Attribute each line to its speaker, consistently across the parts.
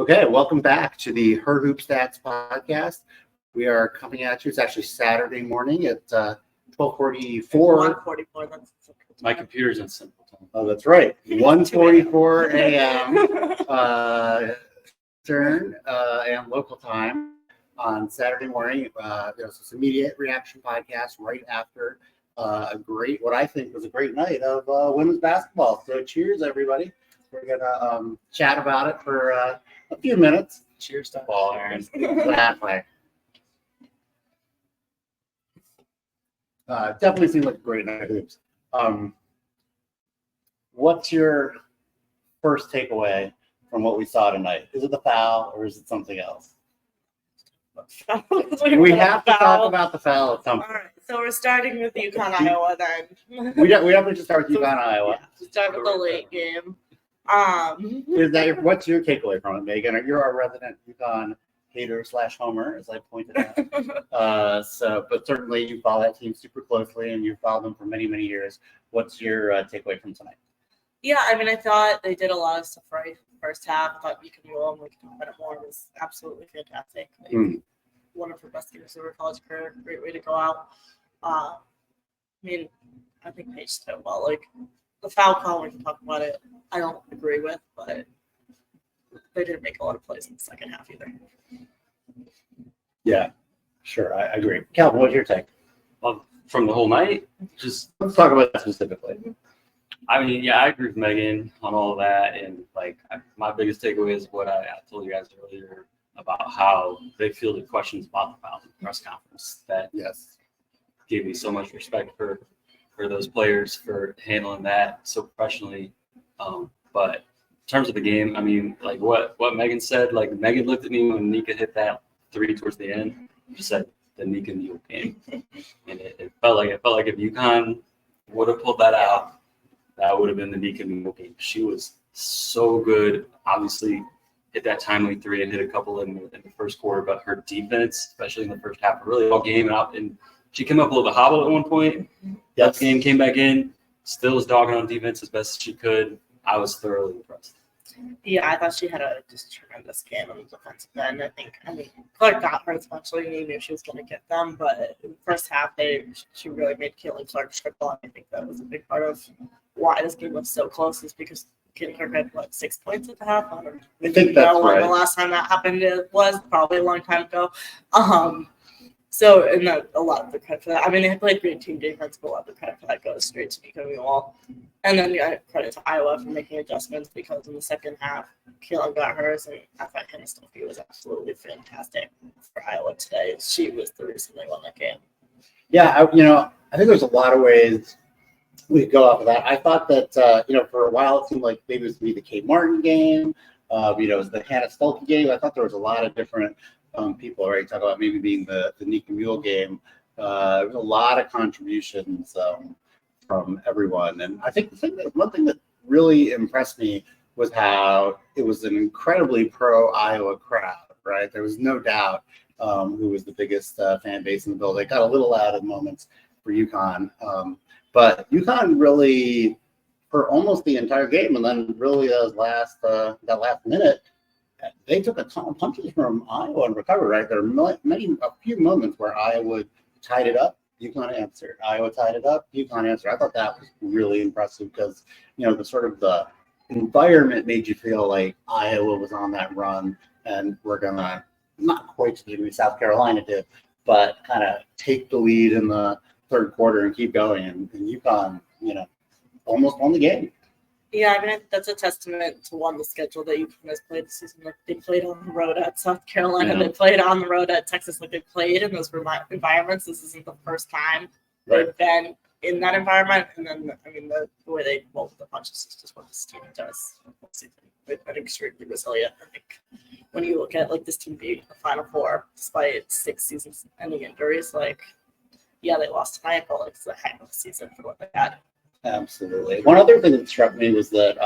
Speaker 1: Okay, welcome back to the Her Hoop Stats podcast. We are coming at you. It's actually Saturday morning at 12:44.
Speaker 2: 1:44.
Speaker 3: My computer's in simple time.
Speaker 1: Oh, that's right. 1:44 a.m. Eastern and local time on Saturday morning. There's this immediate reaction podcast right after what I think was a great night of women's basketball. So cheers, everybody. We're gonna chat about it for a few minutes.
Speaker 3: Cheers to ball, Aaron.
Speaker 1: Exactly. Definitely seemed like a great night of hoops. What's your first takeaway from what we saw tonight? Is it the foul or is it something else? We have to talk about the foul at some point.
Speaker 2: All right, so we're starting with UConn, Iowa then.
Speaker 1: We definitely should start with UConn, Iowa.
Speaker 2: Yeah, start with the late game.
Speaker 1: What's your takeaway from it, Megan? You're our resident UConn hater / homer, as I pointed out. But certainly you follow that team super closely, and you've followed them for many, many years. What's your takeaway from tonight?
Speaker 2: Yeah, I mean, I thought they did a lot of stuff right first half. I thought Yukon we could talk about it more. It was absolutely fantastic. One of her best games of her college career. Great way to go out. I mean, I think Paige did well. Like the foul call, we can talk about it. I don't agree with, but they didn't make a lot of plays in the second half either.
Speaker 1: Yeah, sure, I agree. Calvin, what's your take?
Speaker 3: Well, from the whole night,
Speaker 1: Let's talk about that specifically.
Speaker 3: I mean, yeah, I agree with Megan on all of that. And, my biggest takeaway is what I told you guys earlier about how they fielded questions about the foul in the press conference. That gave me so much respect for those players for handling that so professionally. But in terms of the game, I mean, what Megan said, Megan looked at me when Nika hit that three towards the end, just said the Nika Mule game. And it felt like if UConn would have pulled that out, that would have been the Nika Mule game. She was so good. Obviously, hit that timely three and hit a couple in the first quarter, but her defense, especially in the first half, really all game and she came up a little bit hobbled at one point. That game came back in, still was dogging on defense as best as she could. I was thoroughly impressed.
Speaker 2: Yeah, I thought she had a just tremendous game on the defensive end. I mean, Clark got her especially. You knew she was going to get them, but in the first half, she really made Caitlin Clark struggle. I think that was a big part of why this game was so close, is because Caitlin Clark had 6 points at the half. I
Speaker 1: think that's right.
Speaker 2: The last time that happened was probably a long time ago. So, and a lot of the credit for that. I mean, they played great team defense, but a lot of the credit for that goes straight to Nika Mule. And then credit to Iowa for making adjustments, because in the second half, Keelan got hers, and I thought Hannah Stumpy was absolutely fantastic for Iowa today. She was the reason they won that game.
Speaker 1: Yeah, I think there's a lot of ways we could go off of that. I thought that, for a while it seemed like maybe it was going to be the Kate Martin game. It was the Hannah Stumpy game. I thought there was a lot of different people already talk about maybe being the Nika Mule game. There was a lot of contributions from everyone, and I think one thing that really impressed me was how it was an incredibly pro Iowa crowd. Right, there was no doubt who was the biggest fan base in the building. It got a little loud at moments for UConn, but UConn really for almost the entire game, and then really that last minute, they took a ton of punches from Iowa and recovered. Right, there were a few moments where Iowa tied it up, UConn answered. Iowa tied it up, UConn answered. I thought that was really impressive because the environment made you feel like Iowa was on that run, and we're gonna not quite to the degree South Carolina did, but kind of take the lead in the third quarter and keep going. And UConn, almost won the game.
Speaker 2: Yeah, I mean, that's a testament to the schedule that UConn has played this season. They played on the road at South Carolina. They played on the road at Texas. They played in those environments. This isn't the first time they've been in that environment. And then, I mean, the way they roll the punches is just what this team does. They've been extremely resilient. I think when you look at this team being the Final Four despite 6 season-ending injuries, they lost tonight, but it's a heck of a season for what they had.
Speaker 1: Absolutely. One other thing that struck me was that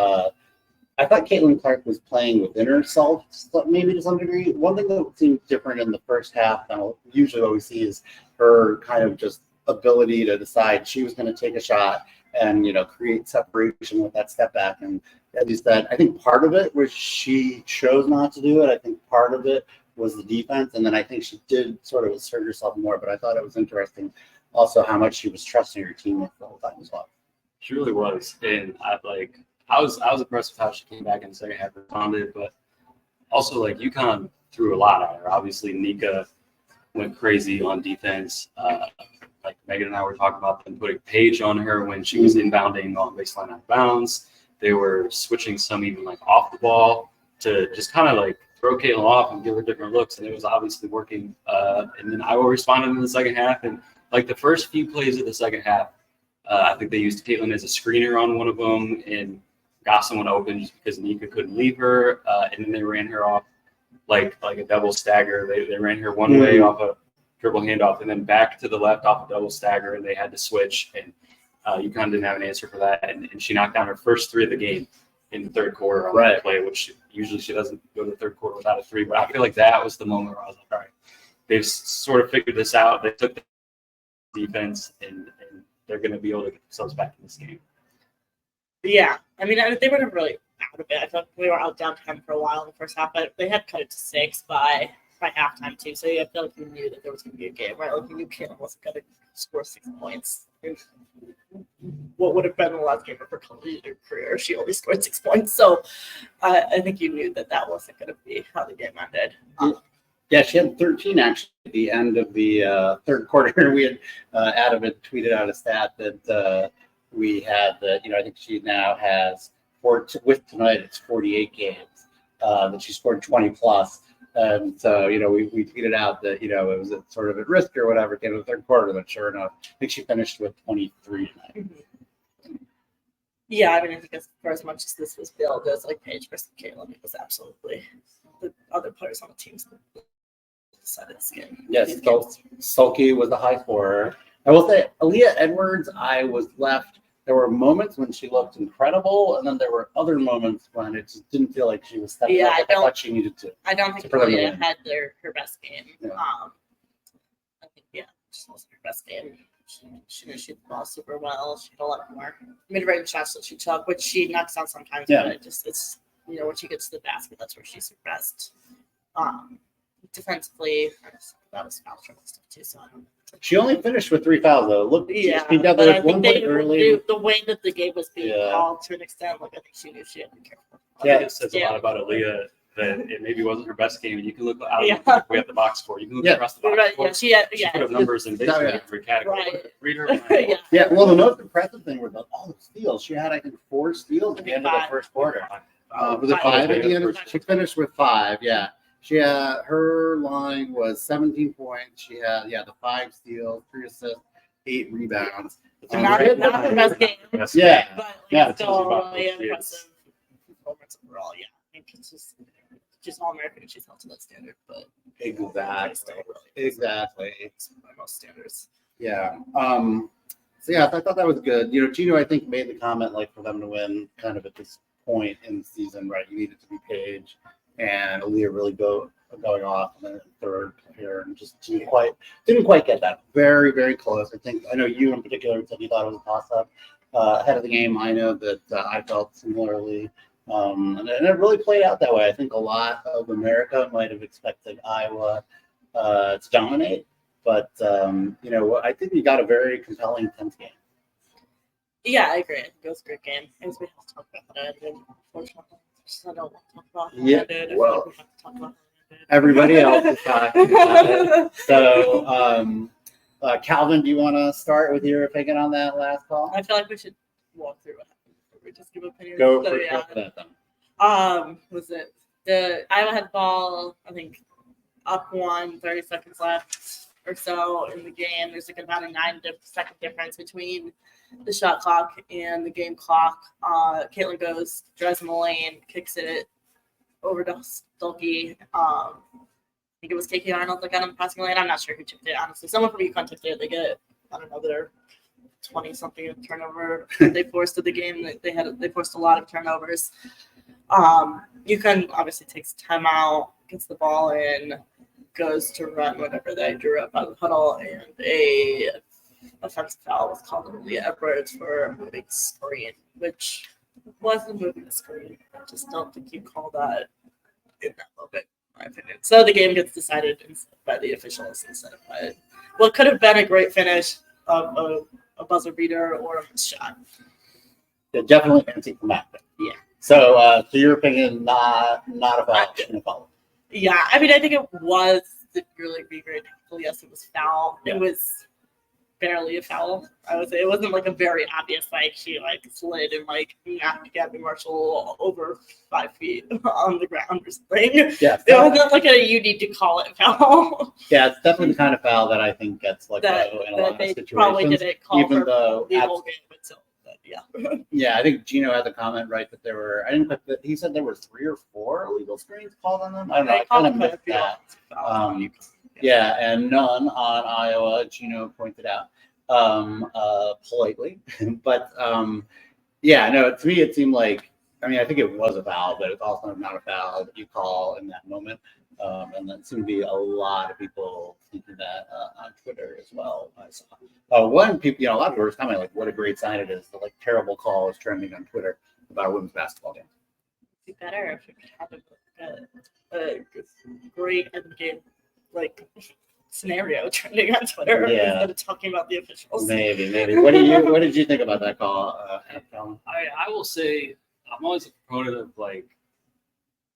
Speaker 1: I thought Caitlin Clark was playing within herself, maybe to some degree. One thing that seemed different in the first half, and usually what we see, is her kind of just ability to decide she was going to take a shot and create separation with that step back. And as you said, I think part of it was she chose not to do it. I think part of it was the defense, and then I think she did sort of assert herself more. But I thought it was interesting also how much she was trusting her teammates the whole time as well.
Speaker 3: She really was, and I was impressed with how she came back in the second half and responded, but also like UConn threw a lot at her. Obviously, Nika went crazy on defense. Like Megan and I were talking about them putting Paige on her when she was inbounding on baseline out of bounds. They were switching some even like off the ball to just kind of like throw Caitlin off and give her different looks, and it was obviously working. And then Iowa responded in the second half, and like the first few plays of the second half, I think they used Caitlin as a screener on one of them and got someone open just because Nika couldn't leave her, and then they ran her off like a double stagger. They ran her one way off a dribble handoff and then back to the left off a double stagger, and they had to switch, and UConn didn't have an answer for that, and she knocked down her first three of the game in the third quarter on that play, which usually she doesn't go to the third quarter without a three, but I feel like that was the moment where I was like, all right, they've sort of figured this out. They took the defense, and they're going to be able to get themselves back in this game.
Speaker 2: Yeah, I mean, they were really out of it. I thought we were out down 10 for a while in the first half, but they had cut it to 6 by halftime too. So I feel like we knew that there was going to be a game, right? Like we knew Caitlin wasn't going to score 6 points. What would have been the last game of her collegiate career? She only scored 6 points. So I think you knew that wasn't going to be how the game ended.
Speaker 1: Yeah, she had 13 actually at the end of the third quarter. We had Adam had tweeted out a stat that we had that I think she now has with tonight it's 48 games that she scored 20 plus. And so, we tweeted out that, it was sort of at risk or whatever at the end of the third quarter, but sure enough, I think she finished with 23 tonight.
Speaker 2: Mm-hmm. Yeah, I mean, I think for as much as this was billed as like Paige versus Caitlin, it was absolutely the other players on the team decided this game.
Speaker 1: Yes, Sulky was the high scorer. I will say, Aaliyah Edwards, I was left. There were moments when she looked incredible, and then there were other moments when it just didn't feel like she was stepping up. I thought she needed to.
Speaker 2: I don't think Aaliyah had her best game.
Speaker 1: Yeah.
Speaker 2: I think, just wasn't her best game. She knew she'd ball super well. She had a lot more mid-range shots that she took, which she knocks down sometimes.
Speaker 1: Yeah.
Speaker 2: But it's when she gets to the basket, that's where she's her best. Defensively, that was foul trouble stuff too. So I don't know.
Speaker 1: She only finished with 3 fouls though. Look,
Speaker 2: yeah,
Speaker 1: she got
Speaker 2: but
Speaker 1: there
Speaker 2: I think
Speaker 1: one point early.
Speaker 2: the way that the game was being called to an extent, like I think she knew she had to be careful.
Speaker 3: I think it says a lot about Aaliyah that it maybe wasn't her best game. You can look out we have the box score. You can look across the box score.
Speaker 2: She put
Speaker 3: up numbers in basically every category.
Speaker 2: Right.
Speaker 3: Read her.
Speaker 1: Yeah. Well, the most impressive thing was all the steals. She had, I think, 4 steals at the end of the first quarter. Was it 5 at the end? She finished with 5. Yeah. She had, her line was 17 points. She had the 5 steals, 3 assists, 8 rebounds.
Speaker 2: Not her best game.
Speaker 1: Yeah.
Speaker 2: But still really impressive performance overall. Yeah, I think it's just all American and she's held to that standard. But
Speaker 1: exactly.
Speaker 2: By most standards.
Speaker 1: Yeah. So I thought that was good. Gino, I think, made the comment like for them to win kind of at this point in the season, right? You needed to be Paige and Aaliyah really going off in the third here and just didn't quite get that. Very, very close. I know you in particular said you thought it was a toss-up ahead of the game. I know that I felt similarly. And it really played out that way. I think a lot of America might have expected Iowa to dominate, but I think we got a very compelling 10th game. Yeah,
Speaker 2: I agree. I think it was a great game. I guess we have to talk about that. And unfortunately, I don't want to talk about it.
Speaker 1: Yeah,
Speaker 2: well, we have to talk about it.
Speaker 1: Everybody else is talking about it. So, Calvin, do you want to start with your opinion on that last call?
Speaker 2: I feel like we should walk through what happened. We just give opinions.
Speaker 1: Go for that then.
Speaker 2: Was it the Iowa had ball? I think up 30 seconds left or so in the game. There's like about a 9-second difference between the shot clock and the game clock. Caitlin drives in the lane, kicks it over to Stulky. I think it was KK Arnold that got him passing lane. I'm not sure who tipped it, honestly. Someone from UConn tipped it. They get, I don't know, their 20-something turnover they forced at the game. They forced a lot of turnovers. UConn obviously takes timeout, gets the ball in, goes to run whenever they drew up out of the huddle, and a offensive foul was called on Leah Edwards for a moving screen, which wasn't moving the screen. I just don't think you call that in that moment, in my opinion. So the game gets decided by the officials instead of by what could have been a great finish of a buzzer beater or a missed shot.
Speaker 1: Yeah, definitely anticlimactic.
Speaker 2: Yeah.
Speaker 1: So, to your opinion, not a foul.
Speaker 2: Yeah, I mean, I think it was really be very technical. Yes, it was foul.
Speaker 1: Yeah.
Speaker 2: It was barely a foul. I would say it wasn't like a very obvious she slid and knocked Gabby Marshall over 5 feet on the ground or something.
Speaker 1: Yeah,
Speaker 2: It wasn't like you need to call it foul.
Speaker 1: Yeah, it's definitely the kind of foul that I think gets in a lot of
Speaker 2: they
Speaker 1: situations.
Speaker 2: probably didn't call
Speaker 1: even
Speaker 2: for
Speaker 1: though
Speaker 2: the whole game itself. But yeah.
Speaker 1: Yeah, I think Gino had the comment right that there were. I didn't put that. He said there were 3 or 4 illegal screens called on them. I don't know. I kind of missed that. Yeah, and none on Iowa. Gino pointed out politely, but yeah, no. To me, it seemed like. I mean, I think it was a foul, but it's also not a foul that you call in that moment. And that seemed to be a lot of people thinking that on Twitter as well. I saw a lot of people were commenting what a great sign it is. The terrible call is trending on Twitter about a women's basketball game.
Speaker 2: It'd be better if it had a great end game scenario trending on Twitter instead of talking about the officials.
Speaker 1: Maybe. What did you think about that call, Colin?
Speaker 3: I will say I'm always a proponent of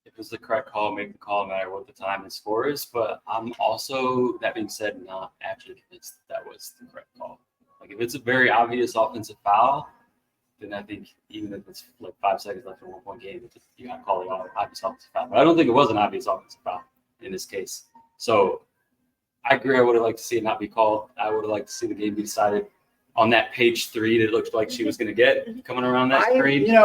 Speaker 3: if it's the correct call, make the call no matter what the time and score is. But I'm also, that being said, not actually convinced that was the correct call. If it's a very obvious offensive foul, then I think even if it's 5 seconds left in a 1-point game, you got to call the obvious offensive foul. But I don't think it was an obvious offensive foul in this case. So I agree. I would have liked to see it not be called. I would have liked to see the game be decided on that page 3 that it looked like she was going to get coming around that screen.
Speaker 1: Maybe I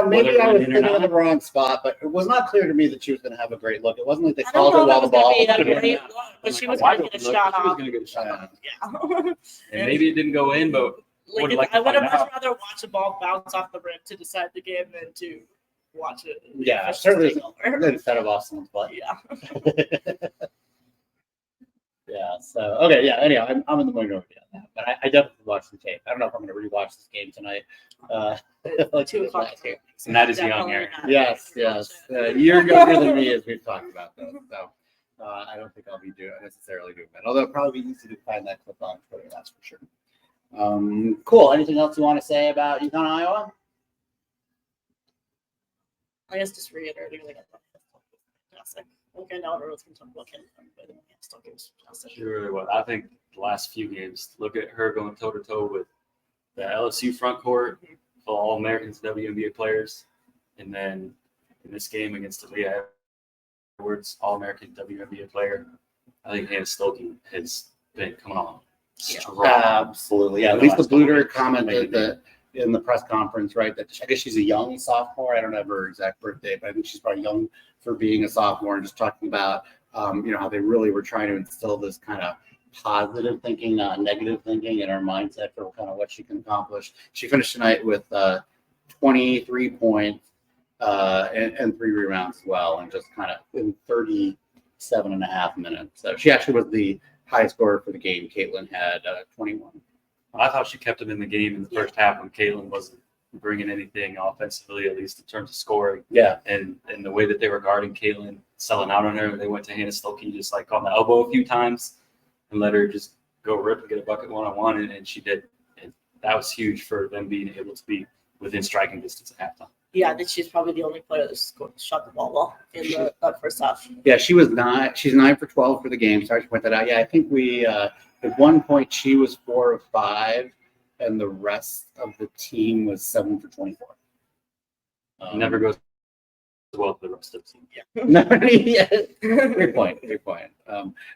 Speaker 1: was thinking in the wrong spot, but it was not clear to me that she was going to have a great look. It wasn't like they called it while the ball was
Speaker 2: going to be a great look, but she was going to get a shot off.
Speaker 3: Yeah. And maybe it didn't go in, but
Speaker 2: I would have much rather watch a ball bounce off the rim to decide the game than to watch it.
Speaker 1: Yeah, certainly instead of off someone's butt.
Speaker 2: Yeah.
Speaker 1: Yeah. So okay. Yeah. Anyway, I'm in the minority on that, but I definitely watched the tape. I don't know if I'm going to rewatch this game tonight.
Speaker 2: 2 o'clock here.
Speaker 3: And that is young here.
Speaker 1: Yes. You're younger than me, as we've talked about, though. So I don't think I'll be necessarily doing that. Although it'll probably be easy to find that clip on Twitter. That's for sure. Cool. Anything else you want to say about UConn, Iowa?
Speaker 2: I guess just reiterating fantastic. I know everyone's going to talk about Kennedy, but I'm still getting fantastic.
Speaker 3: She really was. I think the last few games, look at her going toe-to-toe with the LSU front court, full All-Americans, WNBA players, and then in this game against Aaliyah Edwards, All-American WNBA player. I think Hannah Stokey has been coming on strong.
Speaker 1: Absolutely. Yeah. Lisa Bluter commented that in the press conference, right, that I guess she's a young sophomore. I don't have her exact birthday, but I think she's probably young for being a sophomore, and just talking about, how they really were trying to instill this kind of positive thinking, not negative thinking, in her mindset for kind of what she can accomplish. She finished tonight with 23 points and 3 rebounds as well, and just kind of in 37 and a half minutes. So she actually was the highest scorer for the game. Caitlin had 21.
Speaker 3: I thought she kept them in the game in the first half when Caitlin wasn't bringing anything offensively, at least in terms of scoring.
Speaker 1: Yeah.
Speaker 3: And the way that they were guarding Caitlin, selling out on her, they went to Hannah Stokey just on the elbow a few times and let her just go rip and get a bucket one-on-one, and she did. And that was huge for them being able to be within striking distance at halftime.
Speaker 2: Yeah, I think she's probably the only player that shot the ball well in the first half.
Speaker 1: Yeah, she's 9 for 12 for the game. Sorry to point that out. Yeah, I think we at one point she was 4 of 5, and the rest of the team was 7 for 24.
Speaker 3: Never goes well for the rest of the team.
Speaker 1: Yeah. Great point.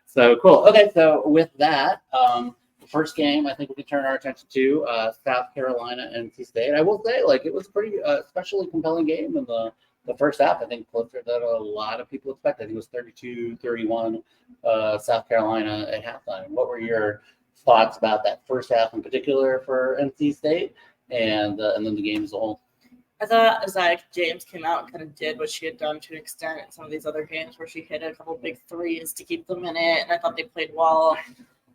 Speaker 1: So cool. Okay, so with that, the first game I think we can turn our attention to South Carolina and NC State. I will say, it was a pretty especially compelling game in the first half. I think closer than a lot of people expected. I think it was 32-31 South Carolina at halftime. What were your thoughts about that first half in particular for NC State and then the game as a whole?
Speaker 2: I thought Isaiah James came out and kind of did what she had done to an extent in some of these other games where she hit a couple big threes to keep them in it, and I thought they played well.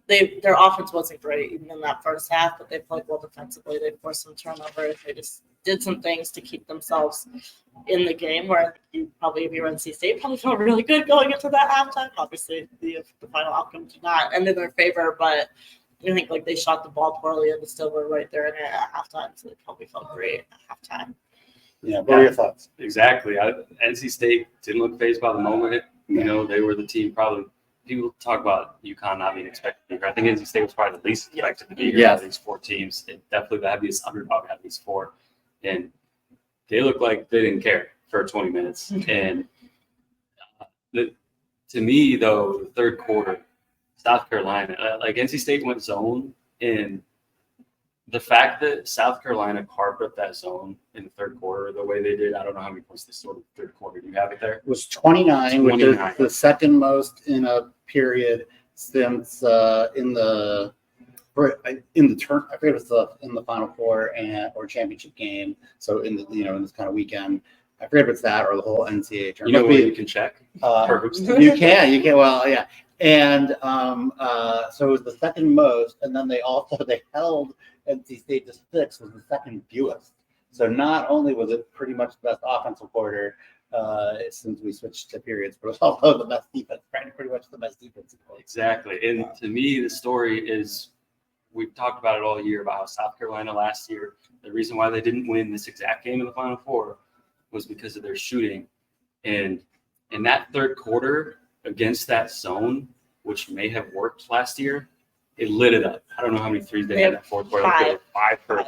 Speaker 2: their offense wasn't great even in that first half, but they played well defensively. They forced some turnovers. They just did some things to keep themselves in the game. Where you probably, if you were NC State, probably felt really good going into that halftime. Obviously, the final outcome did not end in their favor, but I think like they shot the ball poorly and still were right there in it at halftime, so they probably felt great at halftime.
Speaker 1: Yeah, what are your thoughts?
Speaker 3: Exactly. NC State didn't look phased by the moment. You know, they were the team probably. People talk about UConn not being expected to be here. I think NC State was probably the least expected to be here out of these 4 teams. It definitely the heaviest underdog out of these 4. And they looked like they didn't care for 20 minutes. And to me, though, the third quarter, South Carolina, like NC State went zone, and the fact that South Carolina carved up that zone in the third quarter the way they did, I don't know how many points they scored in the third quarter. Do you have it there?
Speaker 1: It was 29, which is the second most in a period since in the turn. I forget if it's in the Final Four or championship game. So in the in this kind of weekend, I forget if it's that or the whole NCAA tournament.
Speaker 3: You know what you can check?
Speaker 1: You can. Well, yeah. And so it was the second most, and then they held NC State to 6, was the second fewest. So not only was it pretty much the best offensive quarter since we switched to periods, but it was also the best defense, pretty much the best defense.
Speaker 3: Exactly. And to me, the story is we've talked about it all year about how South Carolina last year, the reason why they didn't win this exact game in the Final Four was because of their shooting. And in that third quarter against that zone, which may have worked last year, it lit it up. I don't know how many threes they had in that fourth quarter. 5 for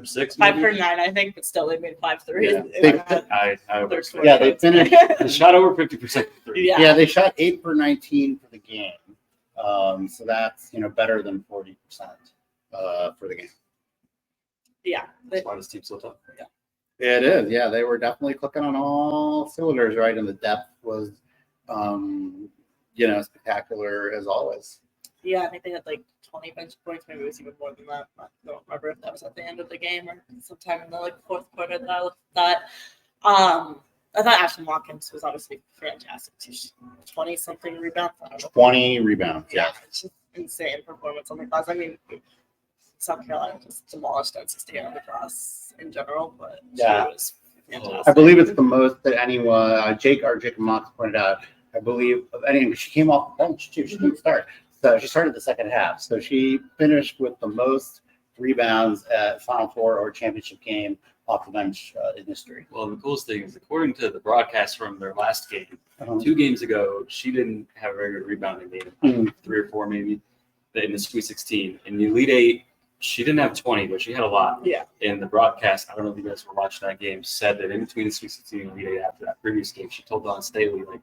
Speaker 3: 6.
Speaker 2: 5 for 9, I think, but still they made 5 threes.
Speaker 1: Yeah, they finished.
Speaker 3: They shot over 50% three.
Speaker 1: Yeah, they shot 8 for 19 for the game. So that's better than 40% for the game.
Speaker 2: Yeah,
Speaker 3: that's why this team's so tough.
Speaker 1: Yeah, it is. Yeah, they were definitely clicking on all cylinders, right? And the depth was, spectacular as always.
Speaker 2: Yeah, I think they had like 20 bench points. Maybe it was even more than that. I don't remember if that was at the end of the game or sometime in the fourth quarter that I looked at. I thought Ashton Watkins was obviously fantastic. 20-something rebounds.
Speaker 1: 20 rebounds. Yeah,
Speaker 2: it's just insane performance on the glass. I mean, South Carolina just demolished NC State on the glass in general, but
Speaker 1: yeah,
Speaker 2: it was fantastic.
Speaker 1: I believe it's the most that anyone. Jacob Mox pointed out. I believe of anyone. She came off the bench too. She didn't start. So she started the second half. So she finished with the most rebounds at Final Four or championship game off the bench in history.
Speaker 3: Well, the coolest thing is, according to the broadcast from their last game, 2 games ago, she didn't have a very good rebounding game, 3 or 4 maybe, in the Sweet 16. In the Elite 8, she didn't have 20, but she had a lot.
Speaker 2: Yeah.
Speaker 3: And the broadcast, I don't know if you guys were watching that game, said that in between the Sweet 16 and Elite 8 after that previous game, she told Dawn Staley, like,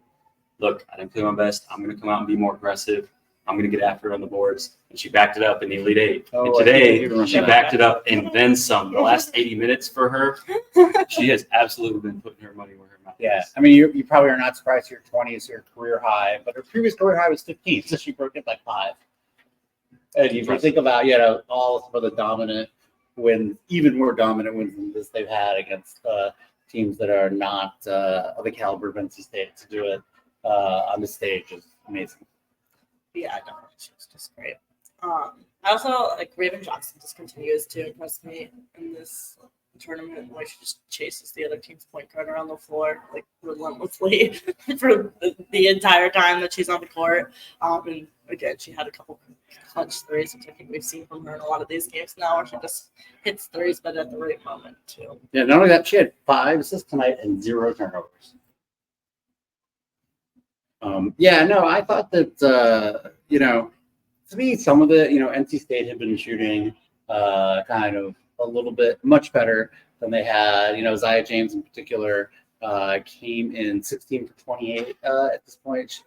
Speaker 3: look, I didn't play my best. I'm going to come out and be more aggressive. I'm going to get after it on the boards. And she backed it up in the Elite 8. And today, she backed it up and then some. The last 80 minutes for her, she has absolutely been putting her money where her mouth is.
Speaker 1: Yeah. I mean, you probably are not surprised your 20 is your career high, but her previous career high was 15, so she broke it by 5. And if you think about, all of the dominant wins, even more dominant wins than this they've had against teams that are not of the caliber of NC State, to do it on the stage is amazing.
Speaker 2: Yeah, definitely. She was just great. I also like Raven Johnson just continues to impress me in this tournament, where she just chases the other team's point guard around the floor like relentlessly for the entire time that she's on the court. And again, she had a couple clutch threes, which I think we've seen from her in a lot of these games now, where she just hits threes, but at the right moment too.
Speaker 1: Yeah, not only that, she had 5 assists tonight and 0 turnovers. I thought that, to me, some of the, NC State had been shooting kind of a little bit much better than they had. Zia James in particular came in 16 for 28 at this point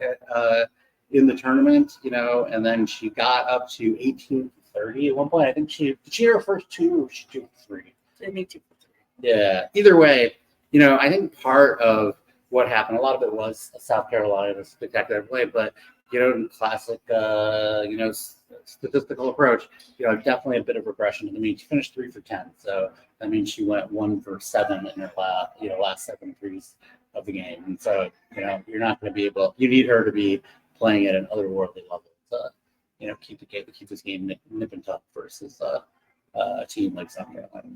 Speaker 1: in the tournament, and then she got up to 18 for 30 at one point. I think she hit her first 2 or she 2 for 3.
Speaker 2: I think 2 for 3.
Speaker 1: Yeah. Either way, I think part of what happened, a lot of it was South Carolina spectacular play, but in classic statistical approach, definitely a bit of regression. I mean, she finished 3 for 10, so that means she went 1 for 7 in her last 7 threes of the game, and so you're not going to be able. You need her to be playing at an otherworldly level keep this game nip and tuck versus a team like South Carolina.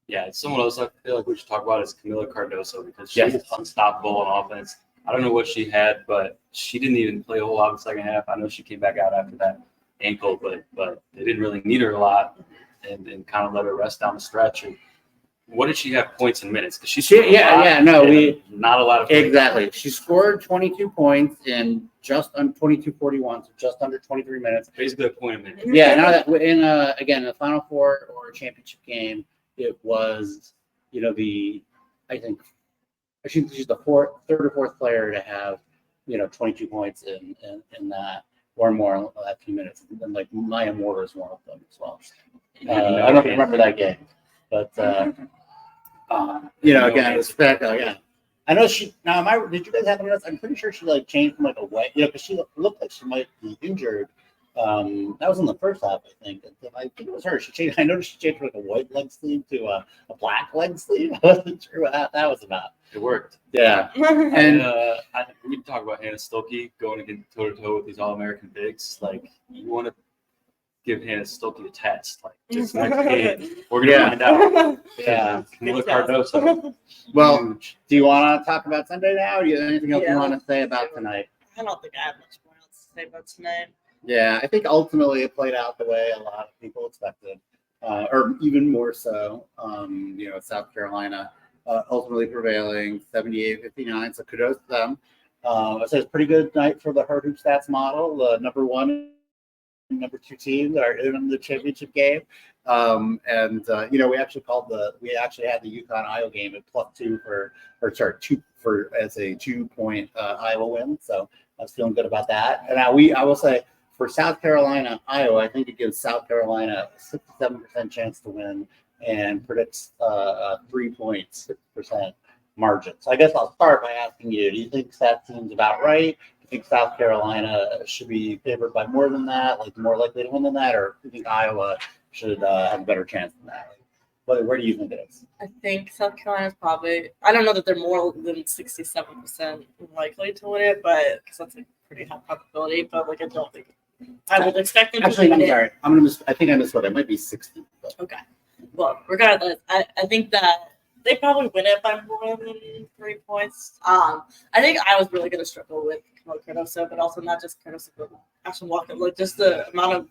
Speaker 3: Yeah, someone else I feel like we should talk about is Kamilla Cardoso because she's unstoppable on offense. I don't know what she had, but she didn't even play a whole lot in the second half. I know she came back out after that ankle, but they didn't really need her a lot and kind of let her rest down the stretch. And what did she have points and minutes? Because not a lot of points.
Speaker 1: Exactly. She scored 22 points in just under 22:41, so just under 23 minutes.
Speaker 3: Basically a point a minute.
Speaker 1: Yeah, now that in again the Final Four or championship game, it was I think she's the third or fourth player to have 22 points in that or more in that few minutes. And then like Maya Moore is one of them as well. I don't know if you remember that game, but again, respect. I know she. Now, did you guys have notice? I'm pretty sure she like changed from like a white, because she looked like she might be injured. That was in the first half, I think. I think it was her. She changed. I noticed she changed from like a white leg sleeve to a black leg sleeve. I wasn't sure what that was about.
Speaker 3: It worked.
Speaker 1: Yeah,
Speaker 3: and I think we can talk about Hannah Stuelke going against toe to toe with these All-American bigs. Like you want to give Hannah Stuelke a test. Like this next game, we're gonna find out.
Speaker 1: Yeah,
Speaker 3: Kamilla Cardoso.
Speaker 1: Well,
Speaker 3: huge.
Speaker 1: Do you want to talk about Sunday now? Or do you have anything else you want to say about tonight?
Speaker 2: I don't think I have much more else to say about tonight.
Speaker 1: Yeah, I think ultimately it played out the way a lot of people expected, or even more so. South Carolina ultimately prevailing 78-59. So kudos to them. I said it's a pretty good night for the Herd Hoop Stats model. The number one and number two teams are in the championship game. We actually had the UConn Iowa game at +2 as a 2-point Iowa win. So I was feeling good about that. And I will say for South Carolina, Iowa, I think it gives South Carolina a 67% chance to win and predicts a 3.6% margin. So I guess I'll start by asking you, do you think that seems about right? Do you think South Carolina should be favored by more than that, like more likely to win than that, or do you think Iowa should have a better chance than that? Where do you think it is?
Speaker 2: I think South Carolina's probably, I don't know that they're more than 67% likely to win it, but because that's a pretty high probability, but like I don't think I would expect them to win it.
Speaker 1: Sorry. I think I missed what. It might be 60. But.
Speaker 2: Okay. Well, regardless, I think that they probably win it by more than 3 points. I think I was really going to struggle with Kamilla Cardoso, but also not just Cardoso, but Ashton Walker. Like just the amount of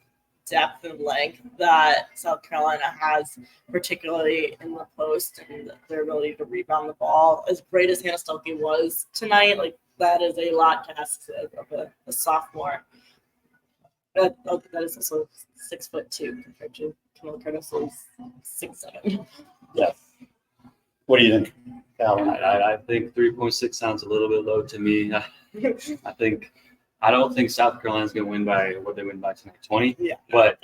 Speaker 2: depth and length that South Carolina has, particularly in the post, and their ability to rebound the ball. As great as Hannah Stuelke was tonight, like that is a lot to ask of a sophomore. That is also 6'2" compared to Kamilla Cardoso's 6'7".
Speaker 1: Yes. What do you think, Calvin?
Speaker 3: I think 3.6 sounds a little bit low to me. I don't think South Carolina's going to win by what they win by tonight, 20.
Speaker 2: Yeah.
Speaker 3: But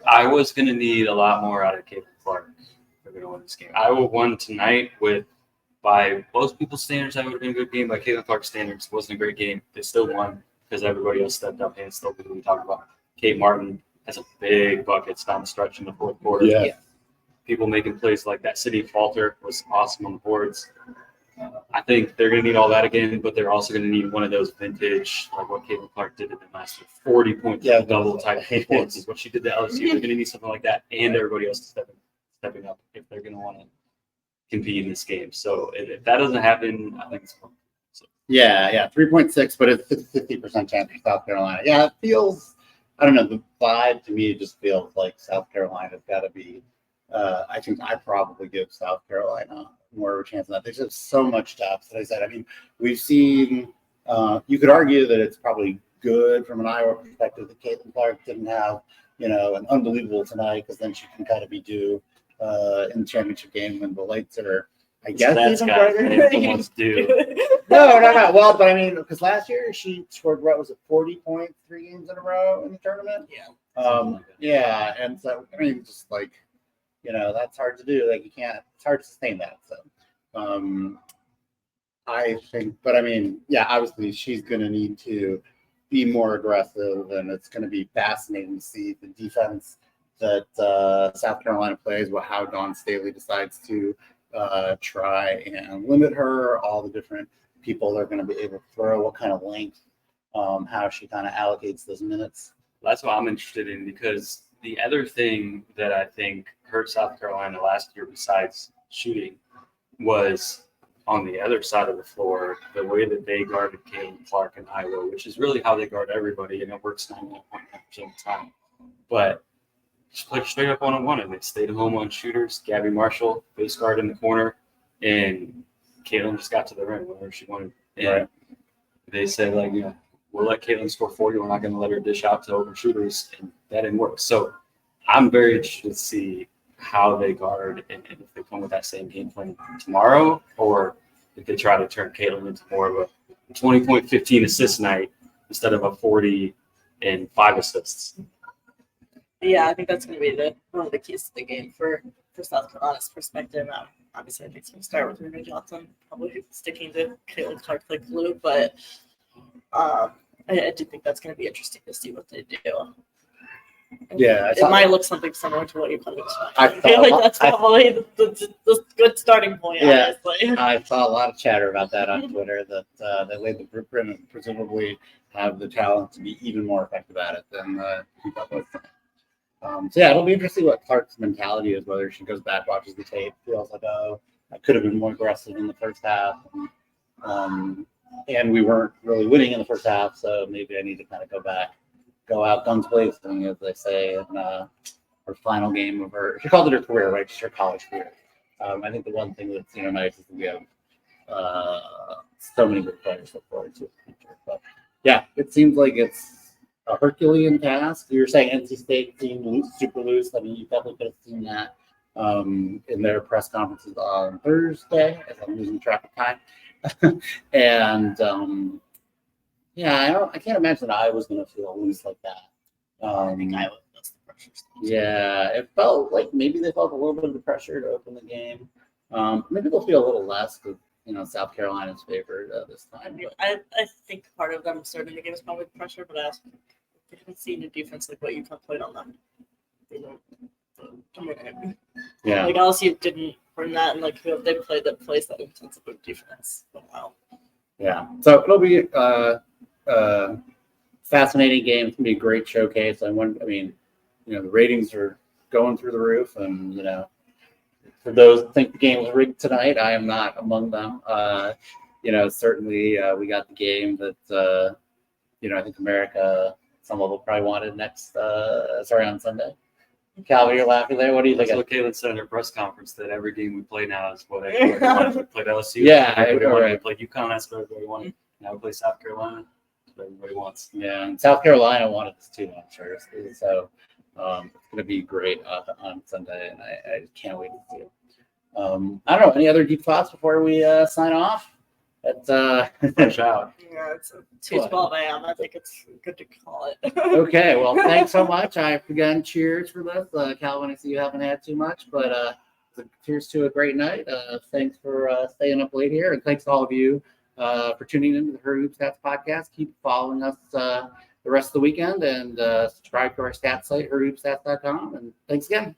Speaker 3: Iowa's going to need a lot more out of Caitlin Clark if they're going to win this game. Iowa won tonight by most people's standards, that would have been a good game. By Caitlin Clark's standards, it wasn't a great game. They still won because everybody else stepped up and still we talked about. Kate Martin has a big buckets down the stretch in the fourth quarter.
Speaker 1: Yeah.
Speaker 3: People making plays like that. City Falter was awesome on the boards. I think they're going to need all that again, but they're also going to need one of those vintage, like what Caitlin Clark did in the last 40 point double type performances. What she did to LSU, they're going to need something like that, and everybody else stepping up if they're going to want to compete in this game. So if that doesn't happen, I think it's fun. So.
Speaker 1: Yeah, 3.6, but it's 50% chance for South Carolina. Yeah, it feels. I don't know. The vibe to me just feels like South Carolina's got to be. I think I probably give South Carolina more of a chance than that. There's just so much depth. As I said, I mean, we've seen. You could argue that it's probably good from an Iowa perspective that Caitlin Clark didn't have, an unbelievable tonight because then she can kind of be due in the championship game when the lights are. I guess
Speaker 3: that's
Speaker 1: even
Speaker 3: due.
Speaker 1: No. Well, but I mean, because last year she scored 40 points 3 games in a row in the tournament.
Speaker 2: Yeah.
Speaker 1: And so I mean, just like. That's hard to do. Like it's hard to sustain that. So, I think, but I mean, yeah, obviously she's going to need to be more aggressive, and it's going to be fascinating to see the defense that South Carolina plays. How Dawn Staley decides to try and limit her. All the different people they're going to be able to throw. What kind of length how she kind of allocates those minutes.
Speaker 3: That's what I'm interested in, because the other thing that I think hurt South Carolina last year, besides shooting, was on the other side of the floor, the way that they guarded Caitlin Clark and Iowa, which is really how they guard everybody, and it works 99.9% of the time. But just played straight up one-on-one, and they stayed home on shooters. Gabby Marshall, base guard in the corner, and Caitlin just got to the rim whenever she wanted. And they said, like, you know, we'll let Caitlin score 40. We're not going to let her dish out to open shooters, and that didn't work. So I'm very interested to see how they guard and if they come with that same game plan tomorrow, or if they try to turn Caitlin into more of a 20-point, 15 assist night instead of a 40 and 5 assists.
Speaker 2: Yeah, I think that's going to be one of the keys to the game for South Carolina's perspective. Obviously, I think it's going to start with Ruby Johnson, probably sticking to Caitlin Clark like glue, but I do think that's going to be interesting to see what they do.
Speaker 1: Yeah,
Speaker 2: it might look something similar to what UConn was.
Speaker 1: I
Speaker 2: feel like that's probably the good starting point.
Speaker 1: Yeah,
Speaker 2: honestly.
Speaker 1: I saw a lot of chatter about that on Twitter, that they laid the blueprint and presumably have the talent to be even more effective at it than UConn was. So yeah, it'll be interesting what Clark's mentality is, whether she goes back, watches the tape, feels like, oh, I could have been more aggressive in the first half. And we weren't really winning in the first half, so maybe I need to kind of go out guns blazing, as they say, in her final game of her. She called it her career, right? Just her college career. I think the one thing that's nice is that we have so many good players to look forward to in the future. But yeah, it seems like it's a Herculean task. You were saying NC State seemed super loose. I mean, you definitely could have seen that in their press conferences on Thursday, as I'm losing track of time. And yeah, I can't imagine that I was going to feel loose like that.
Speaker 2: I think Iowa feels the pressure.
Speaker 1: Yeah, it felt like maybe they felt a little bit of the pressure to open the game. Maybe they'll feel a little less because South Carolina's favored this time.
Speaker 2: I think part of them starting the game is probably the pressure, but I also haven't seen a defense like what UConn played on them.
Speaker 1: Yeah,
Speaker 2: like LSU didn't bring that, and like they played that plays that intensive of defense. But wow.
Speaker 1: Yeah, so it'll be fascinating game. It's gonna be a great showcase. The ratings are going through the roof, and for those who think the game was rigged tonight, I am not among them. Certainly we got the game that I think America, some level, probably wanted on Sunday. Calvin, you're laughing there. What do you think?
Speaker 3: That's what Caitlin said in her press conference, that every game we play now is what everybody wants. We played LSU.
Speaker 1: Yeah,
Speaker 3: we played UConn. That's what everybody wanted. Now we play South Carolina. That's what everybody wants.
Speaker 1: Yeah, and South Carolina wanted this too, I'm sure. So it's going to be great on Sunday, and I can't wait to see it. I don't know. Any other deep thoughts before we sign off?
Speaker 3: Fresh out.
Speaker 2: Yeah, it's 2:12 a.m. I think it's good to call it.
Speaker 1: Okay, well, thanks so much. Again, cheers for this. Calvin, I see you haven't had too much, but cheers to a great night. Thanks for staying up late here, and thanks to all of you for tuning into the Her Hoops Stats podcast. Keep following us the rest of the weekend, and subscribe to our stats site, herhoopstats.com. And thanks again.